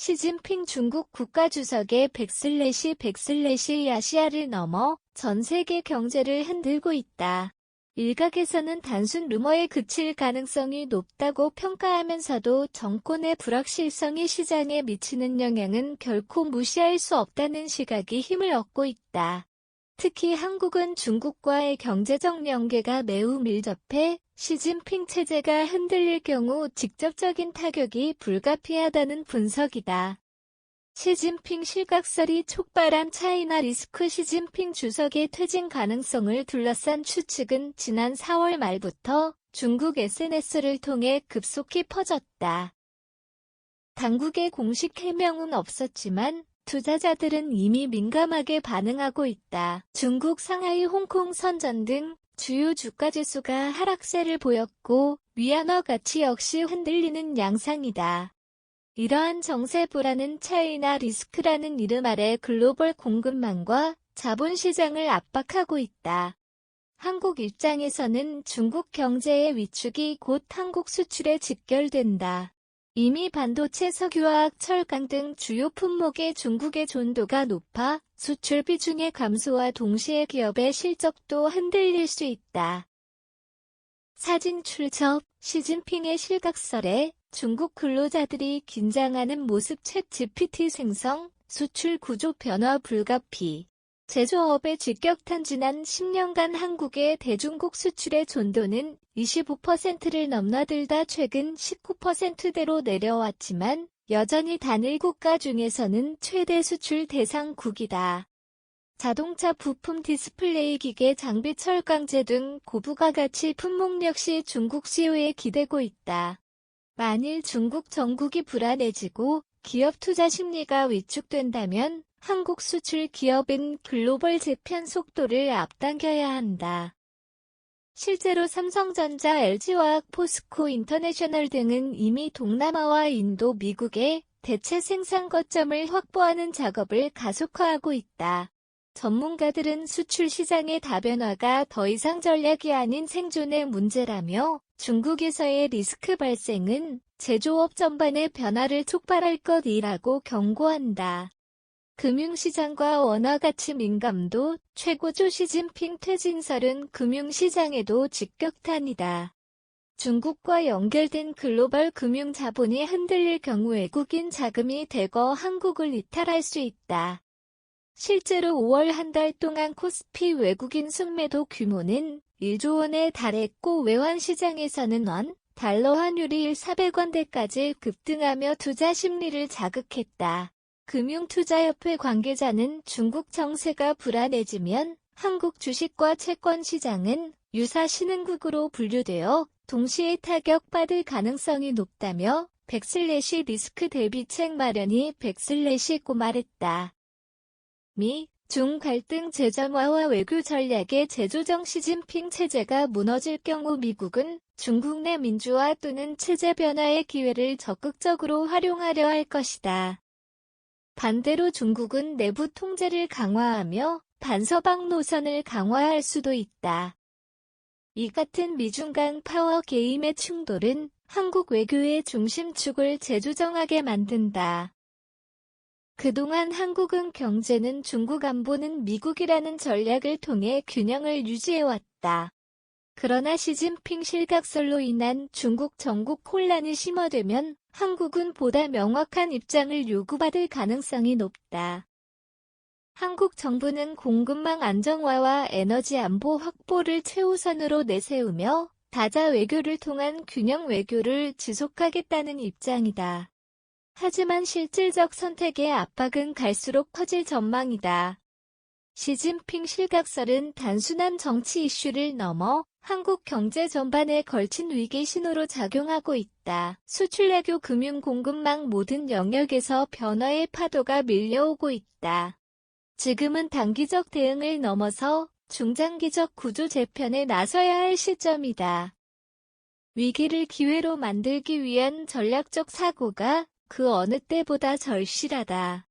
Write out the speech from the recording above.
시진핑 중국 국가주석의 100/100/ 아시아를 넘어 전 세계 경제를 흔들고 있다. 일각에서는 단순 루머에 그칠 가능성이 높다고 평가하면서도 정권의 불확실성이 시장에 미치는 영향은 결코 무시할 수 없다는 시각이 힘을 얻고 있다. 특히 한국은 중국과의 경제적 연계가 매우 밀접해 시진핑 체제가 흔들릴 경우 직접적인 타격이 불가피하다는 분석이다. 시진핑 실각설이 촉발한 차이나 리스크. 시진핑 주석의 퇴진 가능성을 둘러싼 추측은 지난 4월 말부터 중국 SNS를 통해 급속히 퍼졌다. 당국의 공식 해명은 없었지만 투자자들은 이미 민감하게 반응하고 있다. 중국 상하이, 홍콩, 선전 등 주요 주가지수가 하락세를 보였고 위안화 가치 역시 흔들리는 양상이다. 이러한 정세 불안은 차이나 리스크라는 이름 아래 글로벌 공급망과 자본시장을 압박하고 있다. 한국 입장에서는 중국 경제의 위축이 곧 한국 수출에 직결된다. 이미 반도체, 석유화학, 철강 등 주요 품목의 중국의 존도가 높아 수출 비중의 감소와 동시에 기업의 실적도 흔들릴 수 있다. 사진 출처 시진핑의 실각설에 중국 근로자들이 긴장하는 모습. 챗GPT 생성, 수출 구조 변화 불가피. 제조업의 직격탄. 지난 10년간 한국의 대중국 수출의 존도는 25%를 넘나들다 최근 19%대로 내려왔지만 여전히 단일 국가 중에서는 최대 수출 대상국이다. 자동차 부품, 디스플레이 기계, 장비, 철강제 등 고부가가치 품목 역시 중국 수요에 기대고 있다. 만일 중국 정국이 불안해지고 기업 투자 심리가 위축된다면 한국 수출 기업은 글로벌 재편 속도를 앞당겨야 한다. 실제로 삼성전자, LG화학, 포스코 인터내셔널 등은 이미 동남아와 인도, 미국의 대체 생산 거점을 확보하는 작업을 가속화하고 있다. 전문가들은 수출 시장의 다변화가 더 이상 전략이 아닌 생존의 문제라며 중국에서의 리스크 발생은 제조업 전반의 변화를 촉발할 것이라고 경고한다. 금융시장과 원화 가치 민감도 최고조. 시진핑 퇴진설은 금융시장에도 직격탄이다. 중국과 연결된 글로벌 금융 자본이 흔들릴 경우 외국인 자금이 대거 한국을 이탈할 수 있다. 실제로 5월 한 달 동안 코스피 외국인 순매도 규모는 1조 원에 달했고 외환시장에서는 원, 달러 환율이 1,400원대까지 급등하며 투자 심리를 자극했다. 금융투자협회 관계자는 중국 정세가 불안해지면 한국 주식과 채권 시장은 유사 신흥국으로 분류되어 동시에 타격받을 가능성이 높다며 100/ 리스크 대비책 마련이 100/고 말했다. 미, 중 갈등 재점화와 외교 전략의 재조정. 시진핑 체제가 무너질 경우 미국은 중국 내 민주화 또는 체제 변화의 기회를 적극적으로 활용하려 할 것이다. 반대로 중국은 내부 통제를 강화하며 반서방 노선을 강화할 수도 있다. 이 같은 미중 간 파워 게임의 충돌은 한국 외교의 중심축을 재조정하게 만든다. 그동안 한국은 경제는 중국, 안보는 미국이라는 전략을 통해 균형을 유지해왔다. 그러나 시진핑 실각설로 인한 중국 전국 혼란이 심화되면 한국은 보다 명확한 입장을 요구받을 가능성이 높다. 한국 정부는 공급망 안정화와 에너지 안보 확보를 최우선으로 내세우며 다자 외교를 통한 균형 외교를 지속하겠다는 입장이다. 하지만 실질적 선택의 압박은 갈수록 커질 전망이다. 시진핑 실각설은 단순한 정치 이슈를 넘어 한국 경제 전반에 걸친 위기 신호로 작용하고 있다. 수출, 외교, 금융, 공급망 모든 영역에서 변화의 파도가 밀려오고 있다. 지금은 단기적 대응을 넘어서 중장기적 구조 재편에 나서야 할 시점이다. 위기를 기회로 만들기 위한 전략적 사고가 그 어느 때보다 절실하다.